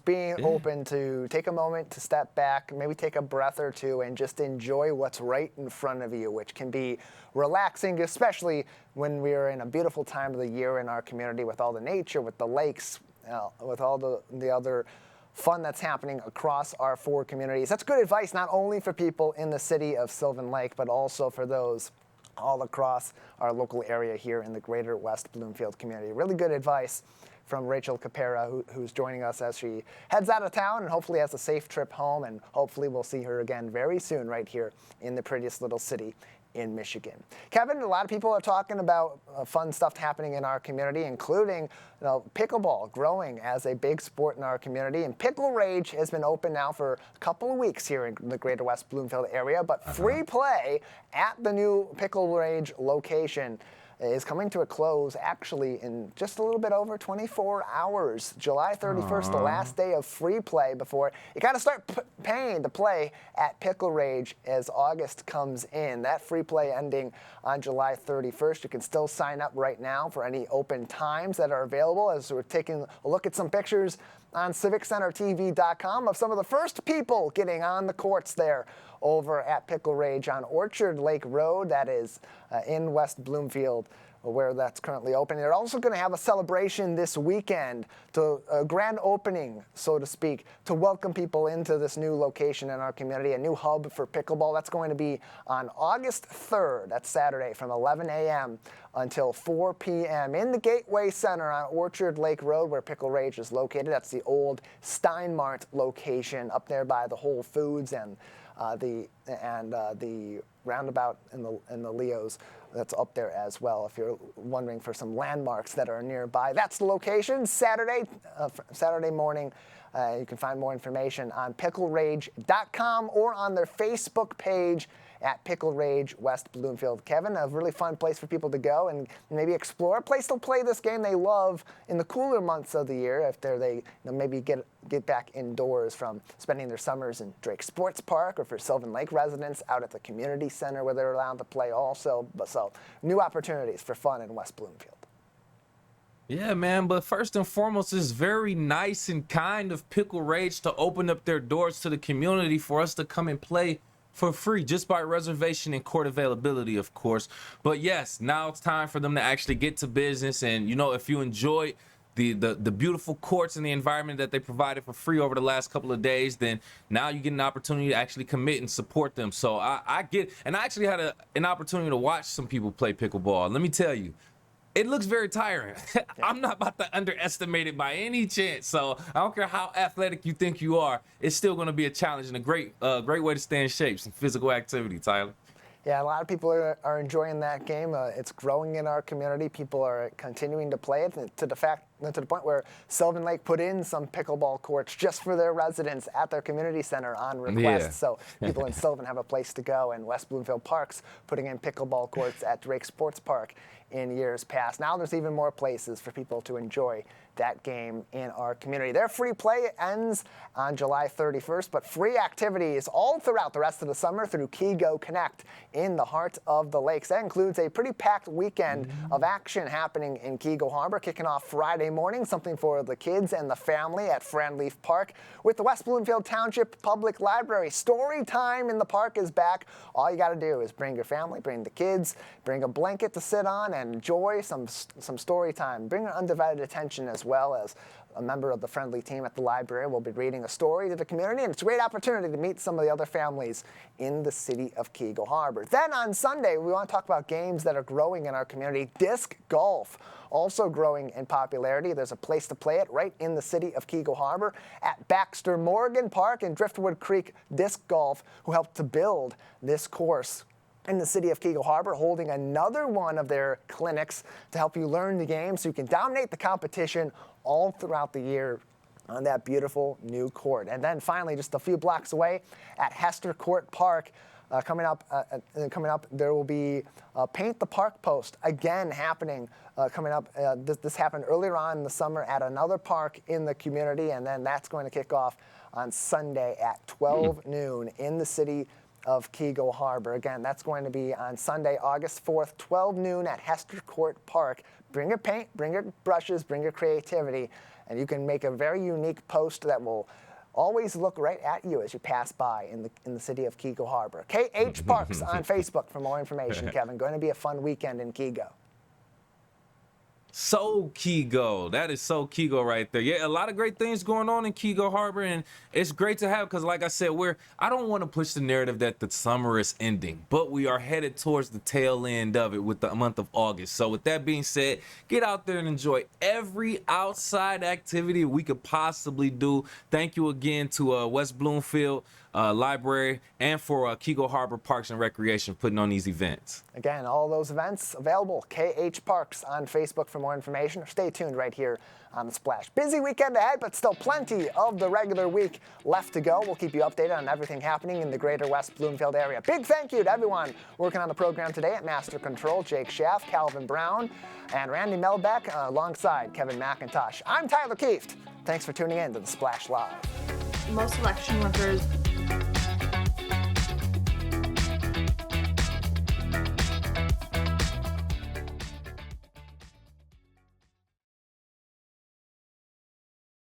being open to take a moment to step back, maybe take a breath or two, and just enjoy what's right in front of you, which can be relaxing, especially when we're in a beautiful time of the year in our community with all the nature, with the lakes, with all the other fun that's happening across our 4 communities. That's good advice, not only for people in the city of Sylvan Lake, but also for those all across our local area here in the greater West Bloomfield community. Really good advice from Rachel Copera, who's joining us as she heads out of town and hopefully has a safe trip home, and hopefully we'll see her again very soon right here in the prettiest little city in Michigan. Kevin, a lot of people are talking about fun stuff happening in our community, including pickleball growing as a big sport in our community. And Pickle Rage has been open now for a couple of weeks here in the greater West Bloomfield area, but free play at the new Pickle Rage location is coming to a close actually in just a little bit over 24 hours. July 31st, the last day of free play before you got to start paying to play at Pickle Rage as August comes in. That free play ending on July 31st. You can still sign up right now for any open times that are available as we're taking a look at some pictures on civiccentertv.com of some of the first people getting on the courts there over at Pickle Rage on Orchard Lake Road. That is in West Bloomfield, where that's currently open. They're also going to have a celebration this weekend, to a grand opening, so to speak, to welcome people into this new location in our community, a new hub for pickleball. That's going to be on August 3rd. That's Saturday from 11 a.m. until 4 p.m. in the Gateway Center on Orchard Lake Road, where Pickle Rage is located. That's the old Steinmart location up there by the Whole Foods and the roundabout in the Leos. That's up there as well if you're wondering for some landmarks that are nearby. That's the location. Saturday morning. You can find more information on picklerage.com or on their Facebook page at Pickle Rage West Bloomfield. Kevin, a really fun place for people to go and maybe explore. A place to play this game they love in the cooler months of the year after they maybe get back indoors from spending their summers in Drake Sports Park, or for Sylvan Lake residents out at the community center where they're allowed to play also. So new opportunities for fun in West Bloomfield. Yeah, man, but first and foremost, it's very nice and kind of Pickle Rage to open up their doors to the community for us to come and play for free, just by reservation and court availability, of course. But yes, now it's time for them to actually get to business. And, if you enjoy the beautiful courts and the environment that they provided for free over the last couple of days, then now you get an opportunity to actually commit and support them. So I actually had an opportunity to watch some people play pickleball. Let me tell you, it looks very tiring. I'm not about to underestimate it by any chance. So I don't care how athletic you think you are, it's still going to be a challenge and a great way to stay in shape, some physical activity, Tyler. Yeah, a lot of people are enjoying that game. It's growing in our community. People are continuing to play it to the point where Sylvan Lake put in some pickleball courts just for their residents at their community center on request. Yeah. So people in Sylvan have a place to go, and West Bloomfield Parks putting in pickleball courts at Drake Sports Park in years past. Now there's even more places for people to enjoy that game in our community. Their free play ends on July 31st, but free activities all throughout the rest of the summer through Keego Connect in the heart of the lakes. That includes a pretty packed weekend of action happening in Keego Harbor, kicking off Friday morning, something for the kids and the family at Friendleaf Park with the West Bloomfield Township Public Library. Story time in the park is back. All you got to do is bring your family, bring the kids, bring a blanket to sit on and enjoy some story time. Bring your undivided attention, as well as a member of the friendly team at the library will be reading a story to the community, and it's a great opportunity to meet some of the other families in the city of Keego Harbor. Then on Sunday, we want to talk about games that are growing in our community. Disc golf, also growing in popularity. There's a place to play it right in the city of Keego Harbor at Baxter Morgan Park and Driftwood Creek Disc Golf, who helped to build this course in the city of Keego Harbor, holding another one of their clinics to help you learn the game so you can dominate the competition all throughout the year on that beautiful new court. And then finally, just a few blocks away at Hester Court Park, coming up, there will be Paint the Park Post again happening. Coming up, this happened earlier on in the summer at another park in the community, and then that's going to kick off on Sunday at 12 noon in the city of Keego Harbor. Again, that's going to be on Sunday, August 4th, 12 noon at Hester Court Park. Bring your paint, bring your brushes, bring your creativity, and you can make a very unique post that will always look right at you as you pass by in the city of Keego Harbor. KH Parks on Facebook for more information, Kevin. Going to be a fun weekend in Keego. So Keego. That is so Keego right there. Yeah, a lot of great things going on in Keego Harbor, and it's great to have because, like I said, I don't want to push the narrative that the summer is ending, but we are headed towards the tail end of it with the month of August. So with that being said, get out there and enjoy every outside activity we could possibly do. Thank you again to West Bloomfield Library and for Keego Harbor Parks and Recreation putting on these events. Again, all those events available, KH Parks on Facebook for more information, or stay tuned right here on The Splash. Busy weekend ahead, but still plenty of the regular week left to go. We'll keep you updated on everything happening in the greater West Bloomfield area. Big thank you to everyone working on the program today at Master Control, Jake Schaff, Calvin Brown, and Randy Melbeck alongside Kevin McIntosh. I'm Tyler Kieft. Thanks for tuning in to The Splash Live. Most election workers